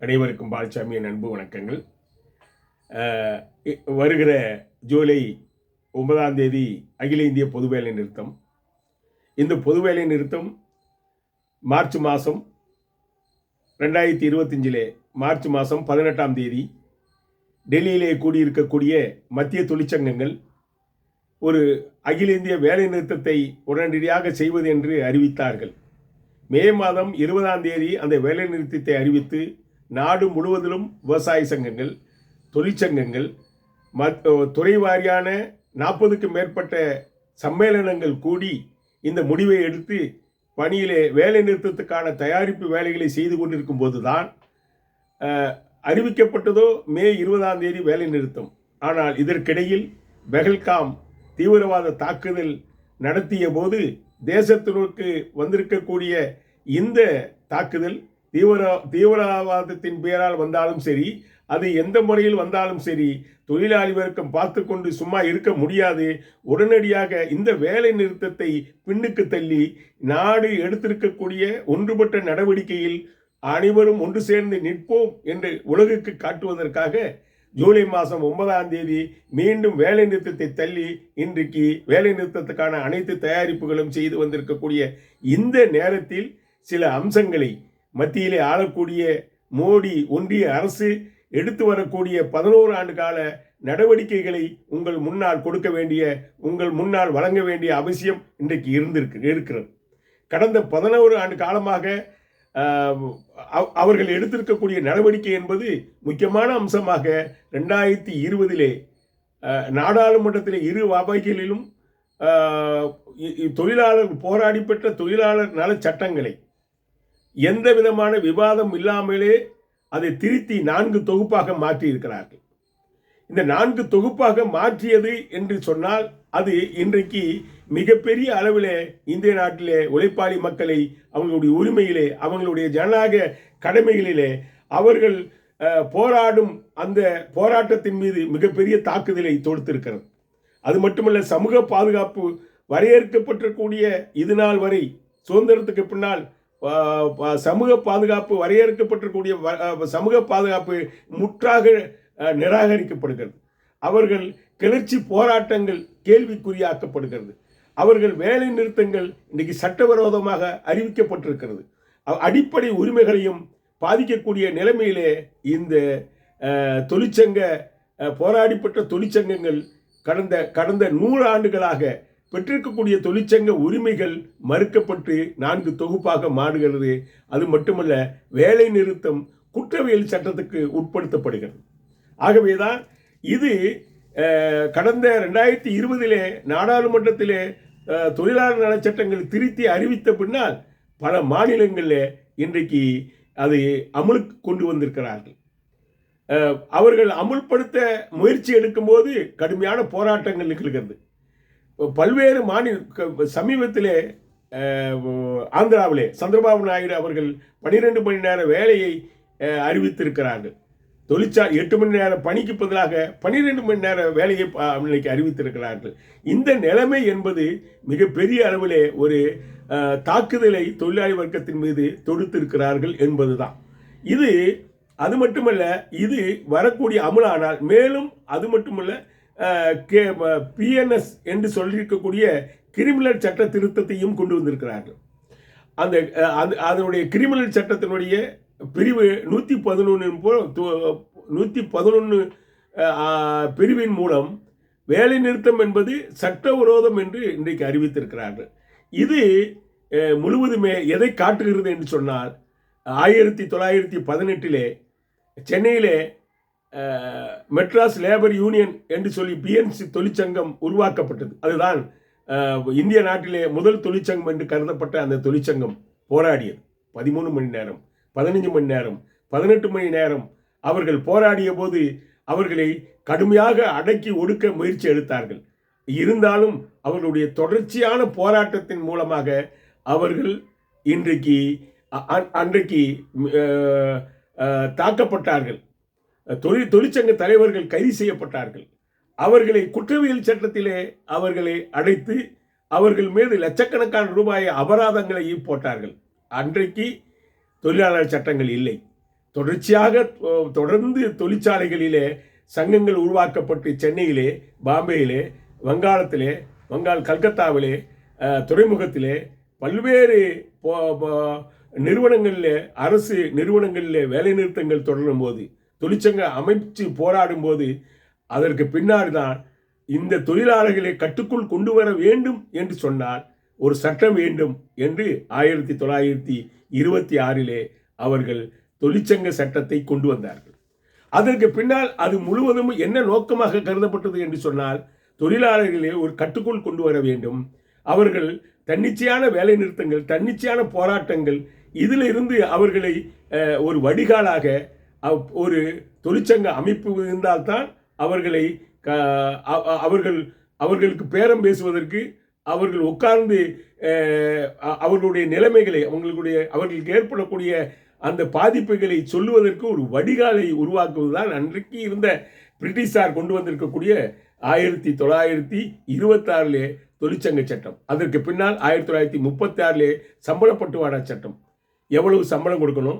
அனைவருக்கும் பாலசாமியின் அன்பு வணக்கங்கள். வருகிற ஜூலை 9ஆம் தேதி அகில இந்திய பொதுவேலை நிறுத்தம். இந்த பொதுவேலை நிறுத்தம் மார்ச் மாதம் 2025 மார்ச் மாதம் 18ஆம் தேதி டெல்லியிலே கூடியிருக்கக்கூடிய மத்திய தொழிற்சங்கங்கள் ஒரு அகில இந்திய வேலை நிறுத்தத்தை உடனடியாக செய்வது என்று அறிவித்தார்கள். மே மாதம் 20ஆம் தேதி அந்த வேலை நிறுத்தத்தை அறிவித்து நாடு முழுவதிலும் விவசாய சங்கங்கள், தொழிற்சங்கங்கள், துறை வாரியான 40க்கும் மேற்பட்ட சம்மேளனங்கள் கூடி இந்த முடிவை எடுத்து பணியிலே வேலை நிறுத்தத்துக்கான தயாரிப்பு வேலைகளை செய்து கொண்டிருக்கும் போதுதான் அறிவிக்கப்பட்டதோ மே 20ஆம் தேதி வேலை நிறுத்தம். ஆனால் இதற்கிடையில் பெஹல்காம் தீவிரவாத தாக்குதல் நடத்திய போது தேசத்திற்கு வந்திருக்கக்கூடிய இந்த தாக்குதல் தீவிரவாதத்தின் பெயரால் வந்தாலும் சரி, அது எந்த முறையில் வந்தாலும் சரி, தொழிலாளி வர்க்கம் பார்த்து கொண்டு சும்மா இருக்க முடியாது. உடனடியாக இந்த வேலை நிறுத்தத்தை பின்னுக்கு தள்ளி நாடு எடுத்திருக்கக்கூடிய ஒன்றுபட்ட நடவடிக்கையில் அனைவரும் ஒன்று சேர்ந்து நிற்போம் என்று உலகுக்கு காட்டுவதற்காக ஜூலை மாதம் 9ஆம் தேதி மீண்டும் வேலை நிறுத்தத்தை தள்ளி இன்றைக்கு வேலை நிறுத்தத்துக்கான அனைத்து தயாரிப்புகளும் செய்து வந்திருக்கக்கூடிய இந்த நேரத்தில் சில அம்சங்களை மத்தியிலே ஆளக்கூடிய மோடி ஒன்றிய அரசு எடுத்து வரக்கூடிய 11 ஆண்டு கால நடவடிக்கைகளை உங்கள் முன்னால் கொடுக்க வேண்டிய, உங்கள் முன்னால் வழங்க வேண்டிய அவசியம் இன்றைக்கு இருக்கிறது. கடந்த 11 ஆண்டு காலமாக அவர்கள் எடுத்திருக்கக்கூடிய நடவடிக்கை என்பது முக்கியமான அம்சமாக 2020 நாடாளுமன்றத்தில் இரு அவைகளிலும் தொழிலாளர் போராடி பெற்ற தொழிலாளர் நல சட்டங்களை எந்த விதமான விவாதம் இல்லாமலே அதை திருத்தி 4 தொகுப்பாக மாற்றி இருக்கிறார்கள். இந்த 4 தொகுப்பாக மாற்றியது என்று சொன்னால் அது இன்றைக்கு மிகப்பெரிய அளவிலே இந்திய நாட்டிலே உழைப்பாளி மக்களை அவங்களுடைய உரிமையிலே, அவங்களுடைய ஜனநாயக கடமைகளிலே அவர்கள் போராடும் அந்த போராட்டத்தின் மீது மிகப்பெரிய தாக்குதலை தொடுத்திருக்கிறது. அது மட்டுமல்ல, சமூக பாதுகாப்பு வரையறுக்கப்பட்டிருக்கூடிய இது நாள் வரை சுதந்திரத்துக்கு பின்னால் சமூக பாதுகாப்பு வரையறுக்கப்பட்டிருக்கூடிய சமூக பாதுகாப்பு முற்றாக நிராகரிக்கப்படுகிறது. அவர்கள் கிளர்ச்சி போராட்டங்கள் கேள்விக்குறியாக்கப்படுகிறது. அவர்கள் வேலை நிறுத்தங்கள் இன்றைக்கு சட்டவிரோதமாக அறிவிக்கப்பட்டிருக்கிறது. அடிப்படை உரிமைகளையும் பாதிக்கக்கூடிய நிலைமையிலே இந்த தொழிற்சங்க போராடிப்பட்ட தொழிற்சங்கங்கள் கடந்த 100 ஆண்டுகளாக பெற்றிருக்கக்கூடிய தொழிற்சங்க உரிமைகள் மறுக்கப்பட்டு 4 தொகுப்பாக மாறுகிறது. அது மட்டுமல்ல, வேலை நிறுத்தம் குற்றவியல் சட்டத்துக்கு உட்படுத்தப்படுகிறது. ஆகவேதான் இது கடந்த 2020 நாடாளுமன்றத்திலே தொழிலாளர் நல சட்டங்கள் திருத்தி அறிவித்த பின்னால் பல மாநிலங்களில் இன்றைக்கு அதை அமலுக்கு கொண்டு வந்திருக்கிறார்கள். அவர்கள் அமுல்படுத்த முயற்சி எடுக்கும்போது கடுமையான போராட்டங்கள் நிகழ்கிறது. பல்வேறு சமீபத்திலே ஆந்திராவிலே சந்திரபாபு நாயுடு அவர்கள் 12 மணி நேர வேலையை அறிவித்திருக்கிறார்கள். 8 மணி நேர பணிக்கு பதிலாக 12 மணி நேர வேலையை இன்னைக்கு அறிவித்திருக்கிறார்கள். இந்த நிலைமை என்பது மிகப்பெரிய அளவிலே ஒரு தாக்குதலை தொழிலாளி வர்க்கத்தின் மீது தொடுத்திருக்கிறார்கள் என்பதுதான். அது மட்டுமல்ல, இது வரக்கூடிய அமலானால் மேலும் அது மட்டுமல்ல, PNS என்று சொல்லியிருக்கக்கூடிய கிரிமினல் சட்ட திருத்தத்தையும் கொண்டு வந்திருக்கிறார்கள். அதனுடைய கிரிமினல் சட்டத்தினுடைய பிரிவு 111 பிரிவின் மூலம் வேலை நிறுத்தம் என்பது சட்டவிரோதம் என்று இன்றைக்கு அறிவித்திருக்கிறார்கள். இது முழுவதுமே எதை காட்டுகிறது என்று சொன்னால், 1918 சென்னையிலே மெட்ராஸ் லேபர் யூனியன் என்று சொல்லி PNC தொழிற்சங்கம் உருவாக்கப்பட்டது. அதுதான் இந்திய நாட்டிலே முதல் தொழிற்சங்கம் என்று கருதப்பட்ட அந்த தொழிற்சங்கம் போராடியது. 13 மணி நேரம், 15 மணி நேரம், 18 மணி நேரம் அவர்கள் போராடிய போது அவர்களை கடுமையாக அடக்கி ஒடுக்க முயற்சி எடுத்தார்கள். இருந்தாலும் அவர்களுடைய தொடர்ச்சியான போராட்டத்தின் மூலமாக அவர்கள் அன்றைக்கு தாக்கப்பட்டார்கள். தொழிற்சங்க தலைவர்கள் கைது செய்யப்பட்டார்கள். அவர்களை குற்றவியல் சட்டத்திலே அவர்களை அடைத்து அவர்கள் மீது லட்சக்கணக்கான ரூபாய் அபராதங்களை போட்டார்கள். அன்றைக்கு தொழிலாளர் சட்டங்கள் இல்லை. தொடர்ச்சியாக தொடர்ந்து தொழிற்சாலைகளிலே சங்கங்கள் உருவாக்கப்பட்டு சென்னையிலே, பாம்பேயிலே, வங்காளத்திலே, கல்கத்தாவிலே, துறைமுகத்திலே பல்வேறு நிறுவனங்களில், அரசு நிறுவனங்களில் வேலை நிறுத்தங்கள் தொடரும் போது, தொழிற்சங்க அமைச்சு போராடும் போது, அதற்கு பின்னாடி தான் இந்த தொழிலாளர்களை கட்டுக்குள் கொண்டு வர வேண்டும் என்று சொன்னால் ஒரு சட்டம் வேண்டும் என்று 1926 அவர்கள் தொழிற்சங்க சட்டத்தை கொண்டு வந்தார்கள். அதற்கு பின்னால் அது முழுவதும் என்ன நோக்கமாக கருதப்பட்டது என்று சொன்னால், தொழிலாளர்களை ஒரு கட்டுக்குள் கொண்டு வர வேண்டும், அவர்கள் தன்னிச்சையான வேலை நிறுத்தங்கள், தன்னிச்சையான போராட்டங்கள், இதில் இருந்து அவர்களை ஒரு வடிகாலாக ஒரு தொழிற்சங்க அமைப்பு இருந்தால்தான் அவர்களை அவர்களுக்கு பேரம் பேசுவதற்கு, அவர்கள் உட்கார்ந்து அவர்களுடைய நிலைமைகளை, அவர்களுக்கு ஏற்படக்கூடிய அந்த பாதிப்புகளை சொல்லுவதற்கு ஒரு வடிகாலை உருவாக்குவதுதான் அன்றைக்கு இருந்த பிரிட்டிஷார் கொண்டு வந்திருக்கக்கூடிய 1926 தொழிற்சங்க சட்டம். அதற்கு பின்னால் 1936 சம்பள பட்டுவாடா சட்டம். எவ்வளவு சம்பளம் கொடுக்கணும்,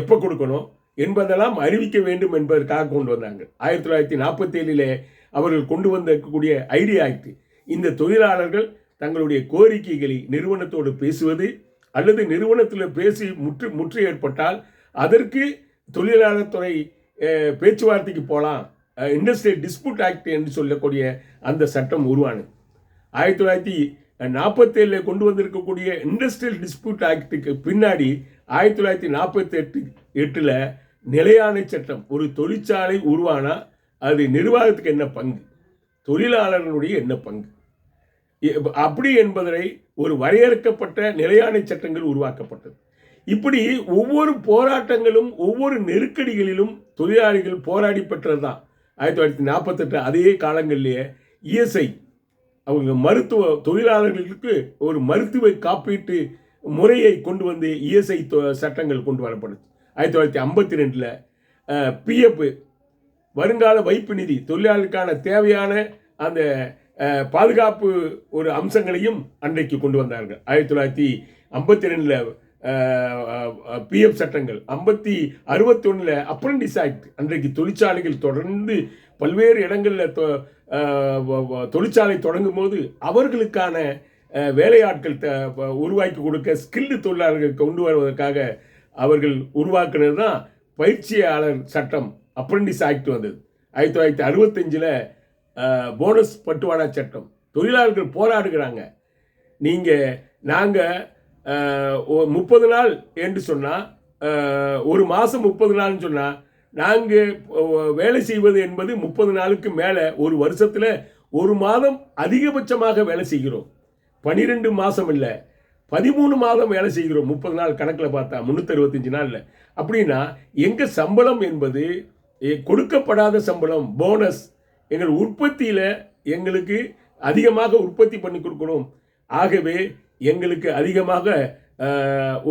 எப்போ கொடுக்கணும் என்பதெல்லாம் அறிவிக்க வேண்டும் என்பதற்காக கொண்டு வந்தாங்க. 1947 அவர்கள் கொண்டு வந்திருக்கக்கூடிய ஐடியா ஆக்ட், இந்த தொழிலாளர்கள் தங்களுடைய கோரிக்கைகளை நிறுவனத்தோடு பேசுவது அல்லது நிறுவனத்தில் பேசி முற்று ஏற்பட்டால் அதற்கு தொழிலாளர் துறை பேச்சுவார்த்தைக்கு போகலாம், இண்டஸ்ட்ரியல் டிஸ்பியூட் ஆக்ட் என்று சொல்லக்கூடிய அந்த சட்டம் உருவானது. 1947 கொண்டு வந்திருக்கக்கூடிய இண்டஸ்ட்ரியல் டிஸ்பியூட் ஆக்டுக்கு பின்னாடி 1948 நிலையான சட்டம். ஒரு தொழிற்சாலை உருவானா அது நிர்வாகத்துக்கு என்ன பங்கு, தொழிலாளர்களுடைய என்ன பங்கு, அப்படி என்பதை ஒரு வரையறுக்கப்பட்ட நிலையான சட்டங்கள் உருவாக்கப்பட்டது. இப்படி ஒவ்வொரு போராட்டங்களும் ஒவ்வொரு நெருக்கடிகளிலும் தொழிலாளிகள் போராடி பெற்றது தான். 1948 அதே காலங்களிலேயே இஎஸ்ஐ, அவங்க மருத்துவ தொழிலாளர்களுக்கு ஒரு மருத்துவ காப்பீட்டு முறையை கொண்டு வந்து இஎஸ்ஐ சட்டங்கள் கொண்டு வரப்படுது. 1952 பிஎஃப், வருங்கால வைப்பு நிதி, தொழிலாளர்களுக்கான தேவையான அந்த பாதுகாப்பு ஒரு அம்சங்களையும் அன்றைக்கு கொண்டு வந்தார்கள். 1952 பிஎஃப் சட்டங்கள், 1961 அப்ரண்டிஸ் ஆக்ட். அன்றைக்கு தொழிற்சாலைகள் தொடர்ந்து பல்வேறு இடங்களில் தொழிற்சாலை தொடங்கும் போது அவர்களுக்கான வேலையாட்கள் உருவாக்கி கொடுக்க ஸ்கில்டு தொழிலாளர்கள் கொண்டு வருவதற்காக அவர்கள் உருவாக்குனது தான் பயிற்சியாளர் சட்டம், அப்ரண்டிஸ் ஆக்ட் வந்தது. 1965 போனஸ் பட்டுவாடா சட்டம். தொழிலாளர்கள் போராடுகிறாங்க, நாங்கள் 30 நாள் என்று சொன்னால், ஒரு மாதம் 30 நாள்னு சொன்னால், நாங்கள் வேலை செய்வது என்பது 30 நாளுக்கு மேலே, ஒரு வருஷத்தில் ஒரு மாதம் அதிகபட்சமாக வேலை செய்கிறோம். 12 மாதம் இல்லை, 13 மாதம் வேலை செய்கிறோம். 30 நாள் கணக்கில் பார்த்தா 365 நாளில். அப்படின்னா எங்கள் சம்பளம் என்பது கொடுக்கப்படாத சம்பளம், போனஸ். எங்கள் உற்பத்தியில் எங்களுக்கு அதிகமாக உற்பத்தி பண்ணி கொடுக்கணும், ஆகவே எங்களுக்கு அதிகமாக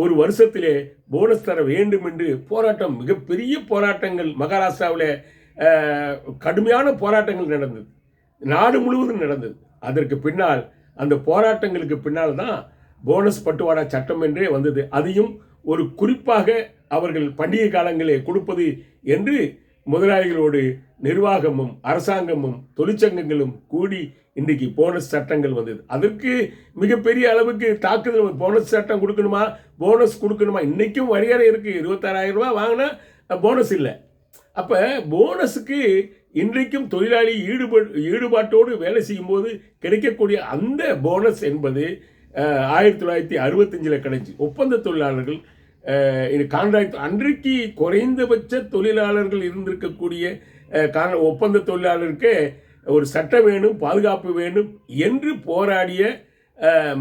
ஒரு வருஷத்திலே போனஸ் தர வேண்டும் என்று போராட்டம், மிகப்பெரிய போராட்டங்கள் மகாராஷ்டிராவில் கடுமையான போராட்டங்கள் நடந்தது, நாடு முழுவதும் நடந்தது. அதற்கு பின்னால், அந்த போராட்டங்களுக்கு பின்னால் தான் போனஸ் பட்டுவாடா சட்டம் என்றே வந்தது. அதையும் ஒரு குறிப்பாக அவர்கள் பண்டிகை காலங்களே கொடுப்பது என்று முதலாளிகளோடு நிர்வாகமும் அரசாங்கமும் தொழிற்சங்கங்களும் கூடி இன்றைக்கு போனஸ் சட்டங்கள் வந்தது. அதற்கு மிகப்பெரிய அளவுக்கு தாக்குதல். போனஸ் சட்டம் கொடுக்கணுமா, போனஸ் கொடுக்கணுமா, இன்றைக்கும் வரையறை இருக்குது. 26,000 ரூபா வாங்கினா போனஸ் இல்லை. அப்போ போனஸுக்கு இன்றைக்கும் தொழிலாளி ஈடுபாட்டோடு வேலை செய்யும்போது கிடைக்கக்கூடிய அந்த போனஸ் என்பது 1965 கிடைச்சி. ஒப்பந்த தொழிலாளர்கள் கான்ட்ராக்ட், அன்றைக்கு குறைந்தபட்ச தொழிலாளர்கள் இருந்திருக்கக்கூடிய ஒப்பந்த தொழிலாளருக்கு ஒரு சட்டம் வேணும், பாதுகாப்பு வேணும் என்று போராடிய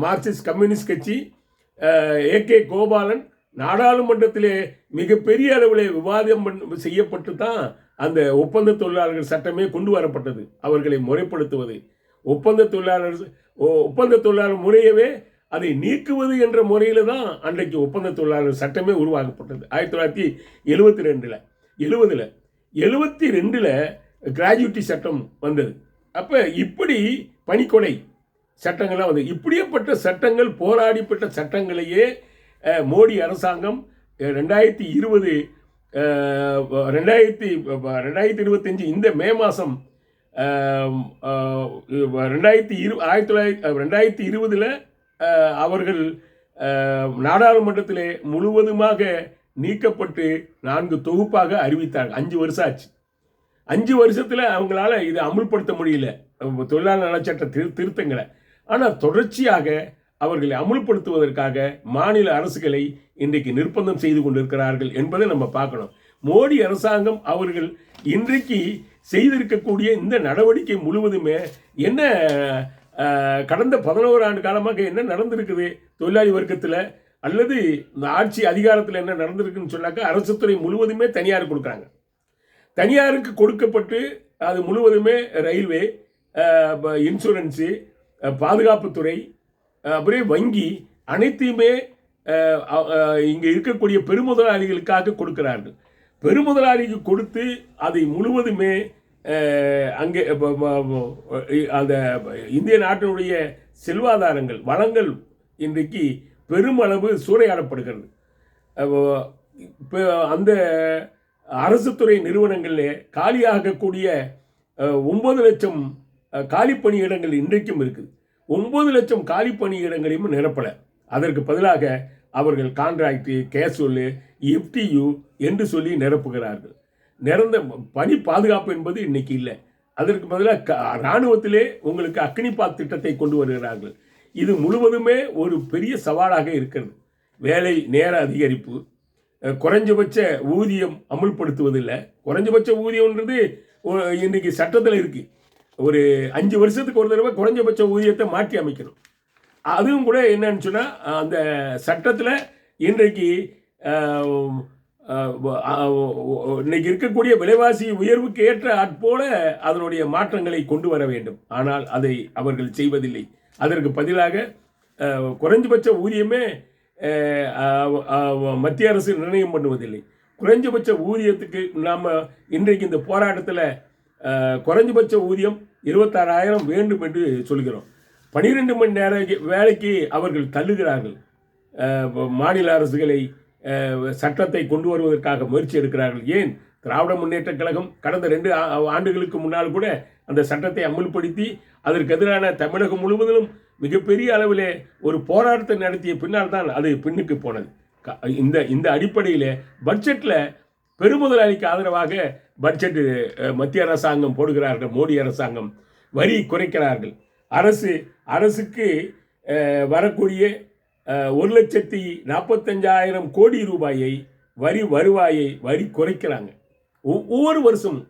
மார்க்சிஸ்ட் கம்யூனிஸ்ட் கட்சி, ஏகே கோபாலன் நாடாளுமன்றத்திலே மிகப்பெரிய அளவில் விவாதம் செய்யப்பட்டு தான் அந்த ஒப்பந்த தொழிலாளர்கள் சட்டமே கொண்டு வரப்பட்டது. அவர்களை முறைப்படுத்துவது, ஒப்பந்த தொழிலாளர் முறையவே அதை நீக்குவது என்ற முறையில் தான் அன்றைக்கு ஒப்பந்த தொழிலாளர் சட்டமே உருவாக்கப்பட்டது. 1970 கிராஜுவிட்டி சட்டம் வந்தது. அப்போ இப்படி பணிக்கொடை சட்டங்கள்லாம் வந்து, இப்படியேப்பட்ட சட்டங்கள், போராடிப்பட்ட சட்டங்களையே மோடி அரசாங்கம் 2020 2025 இந்த மே மாதம் 2020 அவர்கள் நாடாளுமன்றத்திலே முழுவதுமாக நீக்கப்பட்டு 4 தொகுப்பாக அறிவித்தார்கள். 5 வருஷம் ஆச்சு. 5 வருஷத்தில் அவங்களால இதை அமுல்படுத்த முடியல, தொழிலாளர் நலச்சட்ட திருத்தங்களை. ஆனால் தொடர்ச்சியாக அவர்களை அமுல்படுத்துவதற்காக மாநில அரசுகளை இன்றைக்கு நிர்பந்தம் செய்து கொண்டிருக்கிறார்கள் என்பதை நம்ம பார்க்கணும். மோடி அரசாங்கம் அவர்கள் இன்றைக்கு செய்திருக்கக்கூடிய இந்த நடவடிக்கை முழுவதுமே என்ன, கடந்த 11 ஆண்டு காலமாக என்ன நடந்திருக்குது தொழிலாளி வர்க்கத்தில் அல்லது இந்த ஆட்சி அதிகாரத்தில் என்ன நடந்திருக்குன்னு சொன்னாக்கா, அரசு துறை முழுவதுமே தனியார் கொடுக்குறாங்க. தனியாருக்கு கொடுக்கப்பட்டு அது முழுவதுமே ரயில்வே, இன்சூரன்ஸு, பாதுகாப்புத்துறை, அப்புறம் வங்கி அனைத்தையுமே இங்கே இருக்கக்கூடிய பெருமுதலாளிகளுக்காக கொடுக்கிறார்கள். பெருமுதலாளிக்கு கொடுத்து அதை முழுவதுமே அங்கே அந்த இந்திய நாட்டினுடைய செல்வாதாரங்கள் வளங்கள் இன்றைக்கு பெருமளவு சூறையாடப்படுகிறது. அந்த அரசு துறை நிறுவனங்களில் காலியாகக்கூடிய 9 லட்சம் காலி பணியிடங்கள் இன்றைக்கும் இருக்குது. 9 லட்சம் காலி பணியிடங்களையும் நிரப்பலை. அதற்கு பதிலாக அவர்கள் கான்ட்ராக்டு, கேஷுவல், எஃப்டியு என்று சொல்லி நிரப்புகிறார்கள். நிரந்த பணி பாதுகாப்பு என்பது இன்னைக்கு இல்லை. அதற்கு பதிலாக இராணுவத்திலே உங்களுக்கு அக்னிபாத் திட்டத்தை கொண்டு வருகிறார்கள். இது முழுவதுமே ஒரு பெரிய சவாலாக இருக்கிறது. வேலை நேர அதிகரிப்பு, குறைஞ்சபட்ச ஊதியம் அமுல்படுத்துவதில்லை. குறைஞ்சபட்ச ஊதியம்ன்றது இன்றைக்கி சட்டத்தில் இருக்குது. ஒரு 5 வருஷத்துக்கு ஒரு தடவை குறைஞ்சபட்ச ஊதியத்தை மாற்றி அமைக்கணும். அதுவும் கூட என்னன்னு சொன்னால், அந்த சட்டத்தில் இன்றைக்கு இன்னைக்கு இருக்கக்கூடிய விலைவாசி உயர்வுக்கு ஏற்ற ஆட்போல அதனுடைய மாற்றங்களை கொண்டு வர வேண்டும். ஆனால் அதை அவர்கள் செய்வதில்லை. அதற்கு பதிலாக குறைஞ்சபட்ச ஊதியமே மத்திய அரசு நிர்ணயம் பண்ணுவதில்லை. குறைஞ்சபட்ச ஊதியத்துக்கு நாம் இன்றைக்கு இந்த போராட்டத்தில் குறைஞ்சபட்ச ஊதியம் 26,000 வேண்டும் என்று சொல்கிறோம். 12 மணி நேர வேலைக்கு அவர்கள் தள்ளுகிறார்கள். மாநில அரசுகளை சட்டத்தை கொண்டு வருவதற்காக முயற்சி எடுக்கிறார்கள். ஏன் திராவிட முன்னேற்ற கழகம் கடந்த 2 ஆண்டுகளுக்கு முன்னால் கூட அந்த சட்டத்தை அமுல்படுத்தி அதற்கு எதிரான தமிழகம் முழுவதிலும் மிகப்பெரிய அளவிலே ஒரு போராட்டத்தை நடத்திய பின்னால் தான் அது பின்னுக்கு போனது. இந்த அடிப்படையில் பட்ஜெட்டில் பெருமுதலாளிக்கு ஆதரவாக பட்ஜெட் மத்திய அரசாங்கம் போடுகிறார்கள். மோடி அரசாங்கம் வரி குறைக்கிறார்கள். அரசுக்கு வரக்கூடிய 1,45,000 கோடி ரூபாயை வரி குறைக்கிறாங்க ஒவ்வொரு வருஷம்.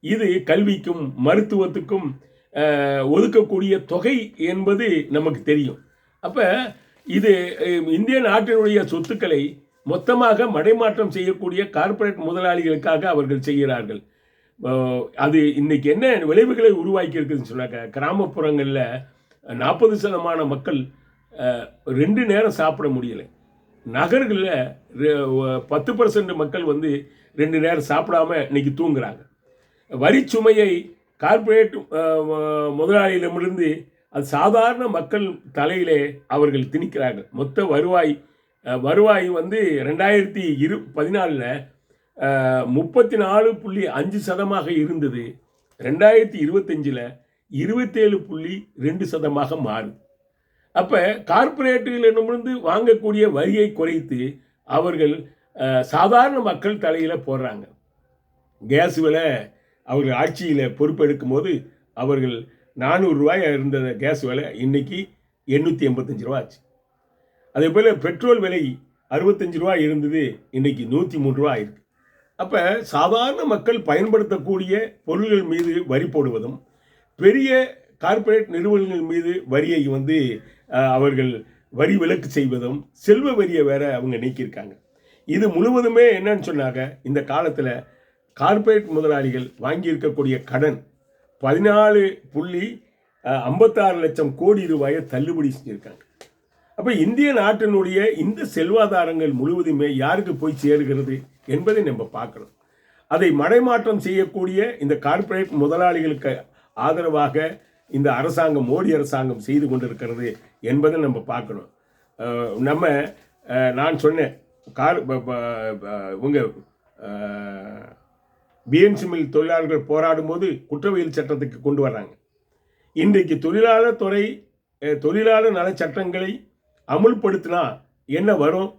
இது கல்விக்கும் மருத்துவத்துக்கும் ஒதுக்கக்கூடிய தொகை என்பது நமக்கு தெரியும். அப்போ இது இந்திய நாட்டினுடைய சொத்துக்களை மொத்தமாக மடைமாற்றம் செய்யக்கூடிய கார்ப்பரேட் முதலாளிகளுக்காக அவர்கள் செய்கிறார்கள். அது இன்னைக்கு என்ன விளைவுகளை உருவாக்கி இருக்குதுன்னு சொன்னாக்க, கிராமப்புறங்களில் 40% மக்கள் 2 நேரம் சாப்பிட முடியலை. நகர்களில் 10% மக்கள் 2 நேரம் சாப்பிடாம இன்னைக்கு தூங்குறாங்க. வரி சுமையை கார்ப்பரேட் முதலாளியிடமிருந்து அது சாதாரண மக்கள் தலையிலே அவர்கள் திணிக்கிறார்கள். மொத்த வருவாய் 2014 34.5% இருந்தது. 2025 27.2% மாறுது. அப்போ கார்ப்பரேட்டுகளிடமிருந்து வாங்கக்கூடிய வரியை குறைத்து அவர்கள் சாதாரண மக்கள் தலையில் போடுறாங்க. கேஸ் விலை அவர்கள் ஆட்சியில் பொறுப்பெடுக்கும் போது அவர்கள் 400 ரூபாய் இருந்த கேஸ் விலை இன்னைக்கு 885 ரூபா ஆச்சு. அதே போல் பெட்ரோல் விலை 65 ரூபாய் இருந்தது, இன்னைக்கு 103 ரூபா ஆயிருக்கு. அப்போ சாதாரண மக்கள் பயன்படுத்தக்கூடிய பொருள்கள் மீது வரி போடுவதும், பெரிய கார்ப்பரேட் நிறுவனங்கள் மீது வரியை அவர்கள் வரி விலக்கு செய்வதும், செல்வ வரியை வேற அவங்க நீக்கியிருக்காங்க. இது முழுவதுமே என்னன்னு சொன்னாங்க, இந்த காலத்தில் கார்ப்பரேட் முதலாளிகள் வாங்கியிருக்கக்கூடிய கடன் 14.56 லட்சம் கோடி ரூபாயை தள்ளுபடி செஞ்சிருக்காங்க. அப்போ இந்திய நாட்டினுடைய இந்த செல்வாதாரங்கள் முழுவதுமே யாருக்கு போய் சேருகிறது என்பதை நம்ம பார்க்கணும். அதை மடைமாற்றம் செய்யக்கூடிய இந்த கார்ப்பரேட் முதலாளிகளுக்கு ஆதரவாக இந்த அரசாங்கம், மோடி அரசாங்கம் செய்து கொண்டிருக்கிறது என்பதை நம்ம பார்க்கணும். நான் சொன்னேன், பிஎன்சி மில் தொழிலாளர்கள் போராடும் போது குற்றவியல் சட்டத்துக்கு கொண்டு வர்றாங்க. இன்றைக்கு தொழிலாளர் நல சட்டங்களை அமுல்படுத்தினா என்ன வரும்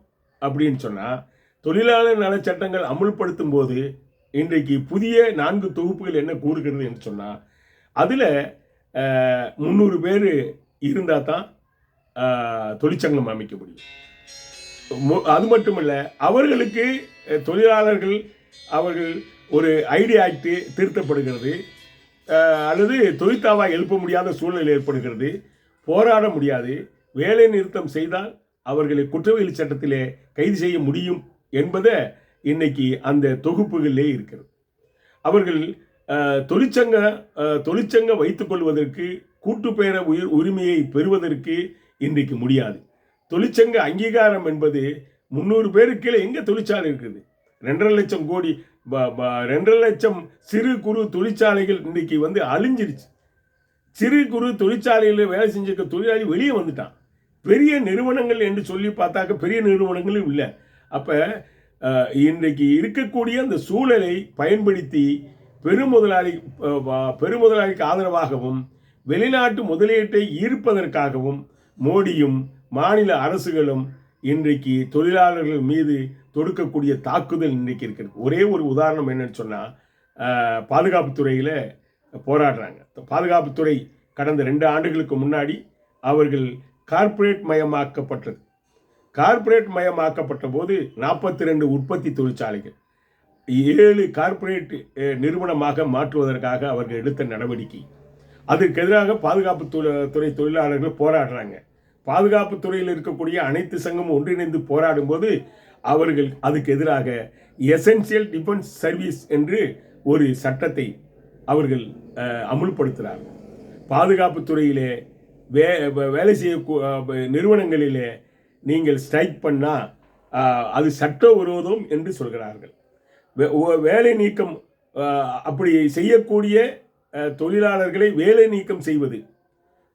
அப்படின்னு சொன்னால், தொழிலாளர் நல சட்டங்கள் அமுல்படுத்தும் போது இன்றைக்கு புதிய 4 தொகுப்புகள் என்ன கூறுகிறது என்று சொன்னால், அதில் 300 பேர் இருந்தால் தான் தொழிற்சங்கம் அமைக்க முடியும். அது மட்டுமல்ல, அவர்களுக்கு தொழிலாளர்கள் அவர்கள் ஒரு ஐடி ஆக்ட் திருத்தப்படுகிறது, அல்லது தொழிற்தாவா எழுப்ப முடியாத சூழ்நிலை ஏற்படுகிறது, போராட முடியாது, வேலை நிறுத்தம் செய்தால் அவர்களை குற்றவியல் சட்டத்திலே கைது செய்ய முடியும் என்பதை இன்னைக்கு அந்த தொகுப்புகளிலே இருக்கிறது. அவர்கள் தொழிற்சங்க வைத்துக் கொள்வதற்கு, கூட்டுப்பேர உரிமையை பெறுவதற்கு இன்றைக்கு முடியாது. தொழிற்சங்க அங்கீகாரம் என்பது 300 பேருக்கு கீழே எங்கே தொழிற்சாலை இருக்குது? 2.5 லட்சம் கோடி 2.5 லட்சம் சிறு குறு தொழிற்சாலைகள் இன்றைக்கு அழிஞ்சிருச்சு. சிறு குறு தொழிற்சாலையில் வேலை செஞ்சிருக்க தொழிலாளி வெளியே வந்துட்டான். பெரிய நிறுவனங்கள் என்று சொல்லி பார்த்தாக்க பெரிய நிறுவனங்களும் இல்லை. அப்போ இன்றைக்கு இருக்கக்கூடிய அந்த சூழலை பயன்படுத்தி பெருமுதலாளிக்கு ஆதரவாகவும் வெளிநாட்டு முதலீட்டை ஈர்ப்பதற்காகவும் மோடியும் மாநில அரசுகளும் இன்றைக்கு தொழிலாளர்கள் மீது தொடுக்கக்கூடிய தாக்குதல் இன்றைக்கு இருக்கிறது. ஒரே ஒரு உதாரணம் என்னன்னு சொன்னால், பாதுகாப்புத்துறையில் போராடுறாங்க. பாதுகாப்புத்துறை கடந்த 2 ஆண்டுகளுக்கு முன்னாடி அவர்கள் கார்ப்பரேட் மயமாக்கப்பட்டது. கார்ப்பரேட் மயமாக்கப்பட்ட போது 42 உற்பத்தி தொழிற்சாலைகள் 7 கார்ப்பரேட் நிறுவனமாக மாற்றுவதற்காக அவர்கள் எடுத்த நடவடிக்கை. அதற்கு எதிராக பாதுகாப்புத்துறை தொழிலாளர்கள் போராடுறாங்க. பாதுகாப்புத்துறையில் இருக்கக்கூடிய அனைத்து சங்கமும் ஒன்றிணைந்து போராடும் போது அவர்கள் அதுக்கு எதிராக எசென்சியல் டிஃபென்ஸ் சர்வீஸ் என்று ஒரு சட்டத்தை அவர்கள் அமுல்படுத்துகிறார்கள். பாதுகாப்புத்துறையிலே வேலை செய்ய நிறுவனங்களிலே நீங்கள் ஸ்ட்ரைக் பண்ணால் அது சட்டவிரோதம் என்று சொல்கிறார்கள். வேலை நீக்கம் அப்படி செய்யக்கூடிய தொழிலாளர்களை வேலை நீக்கம் செய்வது,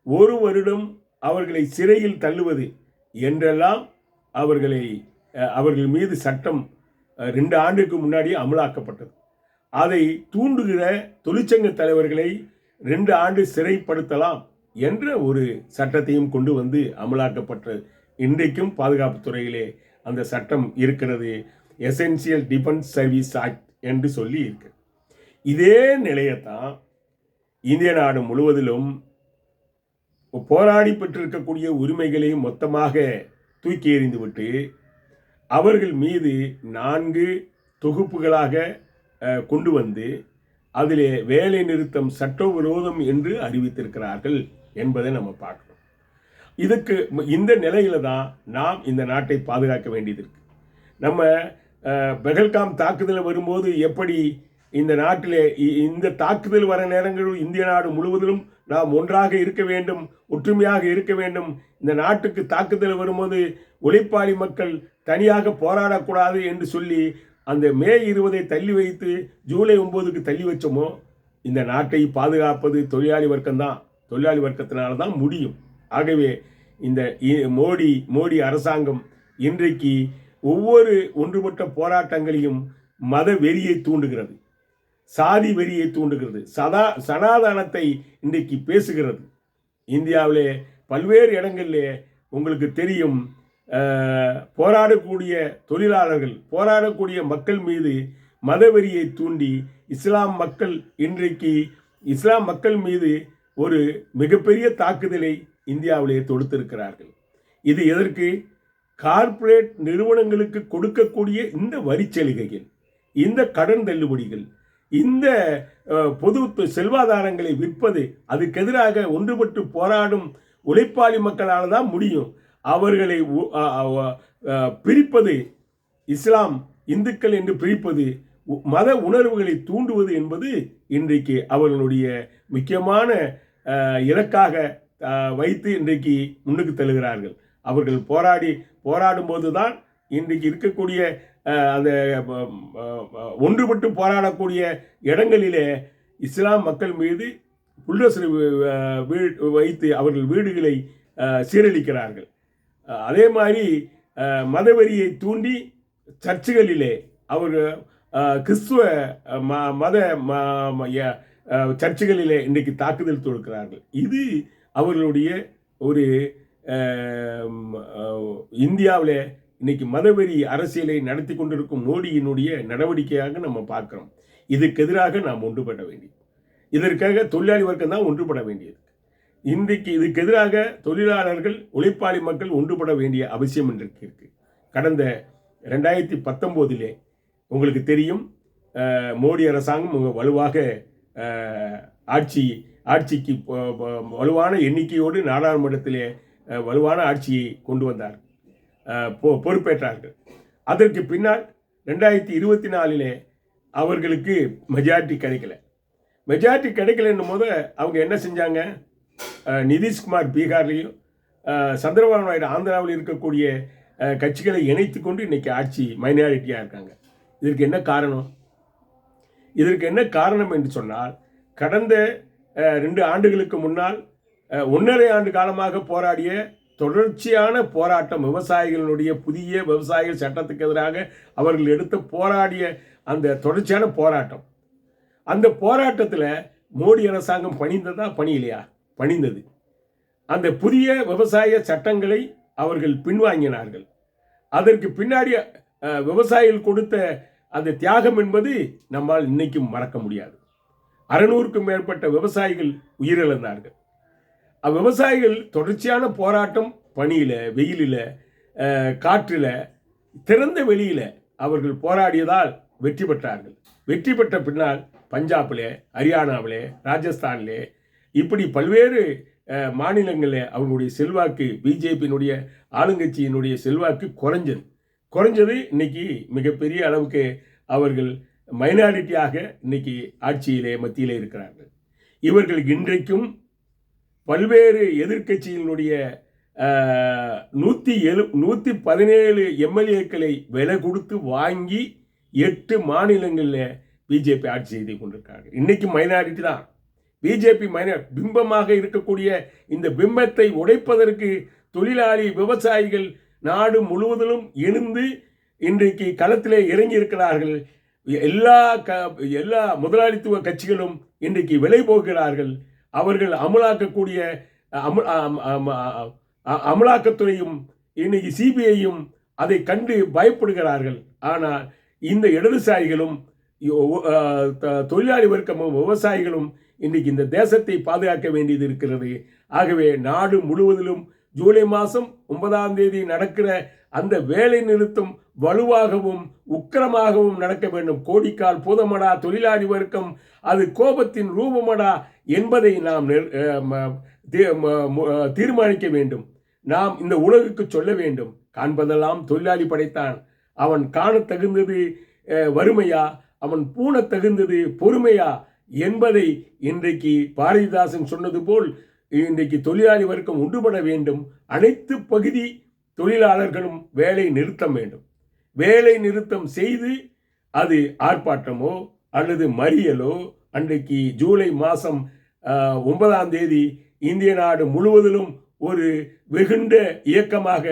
1 வருடம் அவர்களை சிறையில் தள்ளுவது என்றெல்லாம் அவர்கள் மீது சட்டம் 2 ஆண்டுக்கு முன்னாடியே அமலாக்கப்பட்டது. அதை தூண்டுகிற தொழிற்சங்க தலைவர்களை 2 ஆண்டு சிறைப்படுத்தலாம் என்ற ஒரு சட்டத்தையும் கொண்டு அமலாக்கப்பட்டது. இன்றைக்கும் பாதுகாப்புத்துறையிலே அந்த சட்டம் இருக்கிறது. எசென்சியல் டிஃபென்ஸ் சர்வீஸ் ஆக்ட் என்று சொல்லி இருக்கு. இதே நிலையத்தான் இந்திய நாடு முழுவதிலும் போராடி பெற்றிருக்கக்கூடிய உரிமைகளையும் மொத்தமாக தூக்கி எறிந்துவிட்டு அவர்கள் மீது 4 தொகுப்புகளாக கொண்டு அதிலே வேலை நிறுத்தம் சட்டவிரோதம் என்று அறிவித்திருக்கிறார்கள் என்பதை நம்ம பார்க்கணும். இந்த நிலையில தான் நாம் இந்த நாட்டை பாதுகாக்க வேண்டியது இருக்கு. நம்ம பெஹல்காம் தாக்குதல் வரும்போது எப்படி இந்த நாட்டிலே இந்த தாக்குதல் வர நேரங்களில் இந்திய நாடு முழுவதிலும் நாம் ஒன்றாக இருக்க வேண்டும், ஒற்றுமையாக இருக்க வேண்டும். இந்த நாட்டுக்கு தாக்குதல் வரும்போது உழைப்பாளி மக்கள் தனியாக போராடக்கூடாது என்று சொல்லி அந்த மே 20 தள்ளி வைத்து ஜூலை 9க்கு தள்ளி வச்சோமோ, இந்த நாட்டை பாதுகாப்பது தொழிலாளி வர்க்கம்தான். தொழிலாளி வர்க்கத்தினால தான் முடியும். ஆகவே இந்த மோடி அரசாங்கம் இன்றைக்கு ஒவ்வொரு ஒன்றுபட்ட போராட்டங்களையும் மத வெறியை தூண்டுகிறது, சாதி வெறியை தூண்டுகிறது, சனாதனத்தை இன்றைக்கு பேசுகிறது. இந்தியாவிலே பல்வேறு இடங்களிலே உங்களுக்கு தெரியும், போராடக்கூடிய தொழிலாளர்கள், போராடக்கூடிய மக்கள் மீது மதவெறியை தூண்டி இஸ்லாம் மக்கள் மீது ஒரு மிகப்பெரிய தாக்குதலை இந்தியாவிலே தொடுத்திருக்கிறார்கள். இது எதற்கு? கார்ப்பரேட் நிறுவனங்களுக்கு கொடுக்கக்கூடிய இந்த வரிச்சலுகைகள், இந்த கடன் தள்ளுபடிகள், இந்த பொது செல்வாதாரங்களை விற்பது, அதுக்கு எதிராக ஒன்றுபட்டு போராடும் உழைப்பாளி மக்களால் தான் முடியும். அவர்களை பிரிப்பது, இஸ்லாம் இந்துக்கள் என்று பிரிப்பது, மத உணர்வுகளை தூண்டுவது என்பது இன்றைக்கு அவர்களுடைய முக்கியமான இலக்காக வைத்து இன்றைக்கு முன்னுக்கு தள்ளுகிறார்கள். அவர்கள் போராடும் போதுதான் இன்றைக்கு இருக்கக்கூடிய அந்த ஒன்றுபட்டு போராடக்கூடிய இடங்களிலே இஸ்லாம் மக்கள் மீது புல்டோசர் வைத்து அவர்கள் வீடுகளை சீரழிக்கிறார்கள். அதே மாதிரி மதவெறியை தூண்டி சர்ச்சுகளிலே கிறிஸ்துவ மத சர்ச்சுகளிலே இன்றைக்கு தாக்குதல் தொடுக்கிறார்கள். இது அவர்களுடைய ஒரு இந்தியாவில் இன்னைக்கு மதவெறி அரசியலை நடத்தி கொண்டிருக்கும் மோடியினுடைய நடவடிக்கையாக நம்ம பார்க்கிறோம். இதுக்கு எதிராக நாம் ஒன்றுபட வேண்டியது, இதற்காக தொழிலாளி வர்க்கம் தான் ஒன்றுபட வேண்டியது. இன்றைக்கு இதுக்கு எதிராக தொழிலாளர்கள், உழைப்பாளி மக்கள் ஒன்றுபட வேண்டிய அவசியம் இன்றைக்கு இருக்கு. கடந்த 2019 உங்களுக்கு தெரியும், மோடி அரசாங்கம் வலுவாக ஆட்சிக்கு வலுவான எண்ணிக்கையோடு நாடாளுமன்றத்திலே வலுவான ஆட்சியை கொண்டு வந்தார், பொறுப்பேற்றார்கள். அதற்கு பின்னால் 2024 அவர்களுக்கு மெஜாரிட்டி கிடைக்கல. மெஜாரிட்டி கிடைக்கலன்னும் போது அவங்க என்ன செஞ்சாங்க, நிதிஷ்குமார் பீகார்லையும் சந்திரபாபு நாயுடு ஆந்திராவில் இருக்கக்கூடிய கட்சிகளை இணைத்து கொண்டு இன்னைக்கு ஆட்சி மைனாரிட்டியாக இருக்காங்க. இதற்கு என்ன காரணம்? இதற்கு என்ன காரணம் என்று சொன்னால், கடந்த 2 ஆண்டுகளுக்கு முன்னால் 1.5 ஆண்டு காலமாக போராடிய தொடர்ச்சியான போராட்டம், விவசாயிகளுடைய புதிய விவசாயிகள் சட்டத்துக்கு எதிராக அவர்கள் எடுத்து போராடிய அந்த தொடர்ச்சியான போராட்டம், அந்த போராட்டத்தில் மோடி அரசாங்கம் பணிந்ததா பணியிலையா? பணிந்தது. அந்த புதிய விவசாய சட்டங்களை அவர்கள் பின்வாங்கினார்கள். அதற்கு பின்னாடி விவசாயிகள் கொடுத்த அந்த தியாகம் என்பது நம்மால் இன்னைக்கும் மறக்க முடியாது. 600க்கும் மேற்பட்ட விவசாயிகள் உயிரிழந்தார்கள். விவசாயிகள் தொடர்ச்சியான போராட்டம், பனியில், வெயிலில், காற்றில், திறந்த வெளியில் அவர்கள் போராடியதால் வெற்றி பெற்றார்கள். வெற்றி பெற்ற பின்னால் பஞ்சாபில், ஹரியானாவில், ராஜஸ்தானில், இப்படி பல்வேறு மாநிலங்களில் அவங்களுடைய செல்வாக்கு, பிஜேபியினுடைய ஆளுங்கட்சியினுடைய செல்வாக்கு குறைஞ்சது. இன்னைக்கு மிகப்பெரிய அளவுக்கு அவர்கள் மைனாரிட்டியாக இன்னைக்கு ஆட்சியிலே மத்தியிலே இருக்கிறார்கள். இவர்கள் இன்றைக்கும் பல்வேறு எதிர்கட்சியினுடைய 117 எம்எல்ஏக்களை விலை கொடுத்து வாங்கி 8 மாநிலங்களில் பிஜேபி ஆட்சி செய்து கொண்டிருக்கார்கள். இன்னைக்கு மைனாரிட்டி தான் பிஜேபி. பிம்பமாக இருக்கக்கூடிய இந்த பிம்பத்தை உடைப்பதற்கு தொழிலாளி விவசாயிகள் நாடு முழுவதிலும் எழுந்து இன்றைக்கு களத்திலே இறங்கி இருக்கிறார்கள். எல்லா முதலாளித்துவ கட்சிகளும் இன்றைக்கு விலை போகிறார்கள். அவர்கள் அமலாக்கத்துறையும் இன்னைக்கு சிபிஐயும் அதை கண்டு பயப்படுகிறார்கள். ஆனால் இந்த இடதுசாரிகளும் தொழிலாளி வர்க்கமும் விவசாயிகளும் இன்னைக்கு இந்த தேசத்தை பாதுகாக்க வேண்டியது இருக்கிறது. ஆகவே நாடு முழுவதிலும் ஜூலை மாதம் 9 நடக்கிற அந்த வேலை நிறுத்தம் வலுவாகவும் உக்கிரமாகவும் நடக்க வேண்டும். கோடிக்கால் போதமடா தொழிலாளி வர்க்கம், அது கோபத்தின் ரூபமடா என்பதை நாம் தீர்மானிக்க வேண்டும். நாம் இந்த உலகுக்கு சொல்ல வேண்டும், காண்பதெல்லாம் தொழிலாளி படைத்தான், அவன் காண தகுந்தது வறுமையா, அவன் பூண தகுந்தது பொறுமையா என்பதை இன்றைக்கு பாரதிதாசன் சொன்னது போல் இன்றைக்கு தொழிலாளி வர்க்கம் ஒன்றுபட வேண்டும். அனைத்து பகுதி தொழிலாளர்களும் வேலை நிறுத்தம் வேண்டும். வேலை நிறுத்தம் செய்து அது ஆர்ப்பாட்டமோ அல்லது மறியலோ அன்றைக்கு ஜூலை மாதம் 9 இந்திய நாடு முழுவதிலும் ஒரு வெகுண்ட இயக்கமாக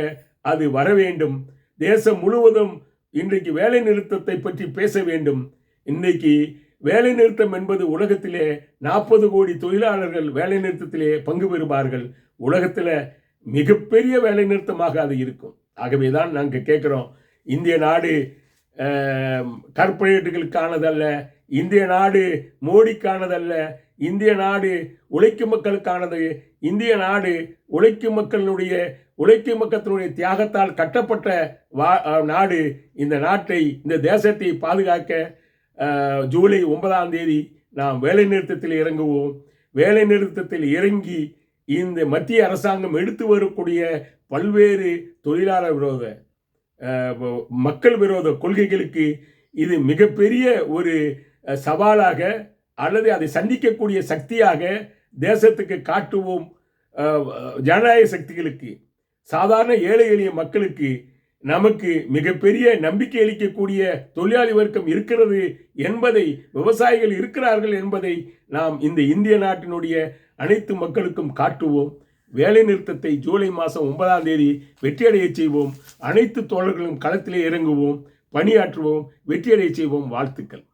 அது வர வேண்டும். தேசம் முழுவதும் இன்றைக்கு வேலை நிறுத்தத்தை பற்றி பேச வேண்டும். இன்னைக்கு வேலை நிறுத்தம் என்பது உலகத்திலே 40 கோடி தொழிலாளர்கள் வேலை நிறுத்தத்திலே பங்கு பெறுவார்கள். உலகத்தில் மிகப்பெரிய வேலை நிறுத்தமாக அது இருக்கும். ஆகவே தான் நாங்கள் கேட்குறோம், இந்திய நாடு கார்ப்பரேட்டுகளுக்கானதல்ல, இந்திய நாடு மோடிக்கானதல்ல, இந்திய நாடு உழைக்கும் மக்களுக்கானது. இந்திய நாடு உழைக்கும் மக்களுடைய தியாகத்தால் கட்டப்பட்ட நாடு. இந்த நாட்டை, இந்த தேசத்தை பாதுகாக்க ஜூலை 9 நாம் வேலை நிறுத்தத்தில் இறங்குவோம். வேலை நிறுத்தத்தில் இறங்கி இந்த மத்திய அரசாங்கம் எடுத்து வரக்கூடிய பல்வேறு தொழிலாளர் விரோத, மக்கள் விரோத கொள்கைகளுக்கு இது மிகப்பெரிய ஒரு சவாலாக அல்லது அதை சந்திக்கக்கூடிய சக்தியாக தேசத்துக்கு காட்டுவோம். ஜனநாயக சக்திகளுக்கு, சாதாரண ஏழை எளிய மக்களுக்கு, நமக்கு மிகப்பெரிய நம்பிக்கை அளிக்கக்கூடிய தொழிலாளி வர்க்கம் இருக்கிறது என்பதை, விவசாயிகள் இருக்கிறார்கள் என்பதை நாம் இந்த இந்திய நாட்டினுடைய அனைத்து மக்களுக்கும் காட்டுவோம். வேலை நிறுத்தத்தை ஜூலை மாதம் 9 வெற்றியடைய செய்வோம். அனைத்து தோழர்களும் களத்திலே இறங்குவோம். பணியாற்றுவோம், வெற்றியடை செய்வோம். வாழ்த்துக்கள்.